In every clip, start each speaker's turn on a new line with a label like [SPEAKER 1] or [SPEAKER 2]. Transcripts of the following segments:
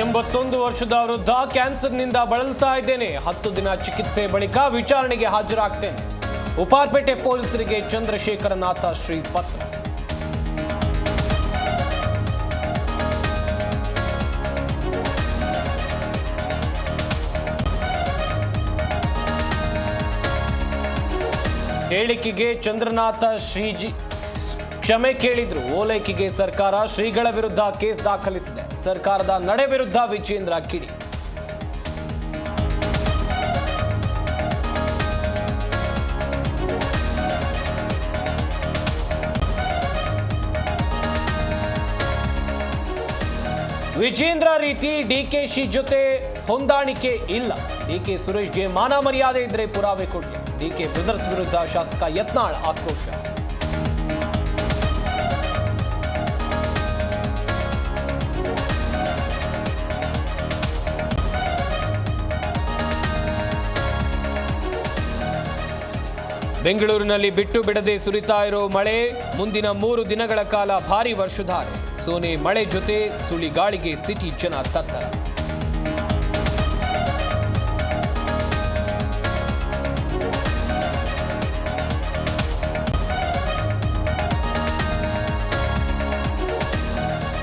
[SPEAKER 1] 81 ವರ್ಷದ ವೃದ್ಧ ಕ್ಯಾನ್ಸರ್ನಿಂದ ಬಳಲ್ತಾ ಇದ್ದೇನೆ. 10 ದಿನ ಚಿಕಿತ್ಸೆ ಬಳಿಕ ವಿಚಾರಣೆಗೆ ಹಾಜರಾಗ್ತೇನೆ. ಉಪಾರ್ಪೇಟೆ ಪೊಲೀಸರಿಗೆ ಚಂದ್ರಶೇಖರನಾಥ ಶ್ರೀ ಪತ್ರ. ಹೇಳಿಕೆಗೆ ಚಂದ್ರನಾಥ ಶ್ರೀಜಿ ಕ್ಷಮೆ ಕೇಳಿದ್ರು. ಓಲೈಕೆಗೆ ಸರ್ಕಾರ ಶ್ರೀಗಳ ವಿರುದ್ಧ ಕೇಸ್ ದಾಖಲಿಸಿದೆ. ಸರ್ಕಾರದ ನಡೆ ವಿರುದ್ಧ ವಿಜೇಂದ್ರ ಕಿಡಿ. ವಿಜೇಂದ್ರ ರೀತಿ ಡಿಕೆಶಿ ಜೊತೆ ಹೊಂದಾಣಿಕೆ ಇಲ್ಲ. ಡಿಕೆ ಸುರೇಶ್ಗೆ ಮಾನ ಮರ್ಯಾದೆ ಇದ್ರೆ ಪುರಾವೆ ಕೊಡ್ಲಿ. ಡಿಕೆ ಬ್ರದರ್ಸ್ ವಿರುದ್ಧ ಶಾಸಕ ಯತ್ನಾಳ್ ಆಕ್ರೋಶ. ಬೆಂಗಳೂರಿನಲ್ಲಿ ಬಿಟ್ಟು ಬಿಡದೆ ಸುರಿತಾ ಇರೋ ಮಳೆ. ಮುಂದಿನ 3 ದಿನಗಳ ಕಾಲ ಭಾರೀ ವರ್ಷಧಾರೆ. ಸೋನೆ ಮಳೆ ಜೊತೆ ಸುಳಿಗಾಳಿಗೆ ಸಿಟಿ ಜನ ತತ್ತರ.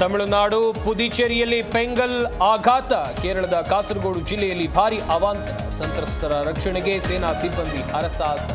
[SPEAKER 1] ತಮಿಳುನಾಡು ಪುದುಚೇರಿಯಲ್ಲಿ ಪೆಂಗಲ್ ಆಘಾತ. ಕೇರಳದ ಕಾಸರಗೋಡು ಜಿಲ್ಲೆಯಲ್ಲಿ ಭಾರೀ ಅವಾಂತರ. ಸಂತ್ರಸ್ತರ ರಕ್ಷಣೆಗೆ ಸೇನಾ ಸಿಬ್ಬಂದಿ ಹರಸಾಹಸ.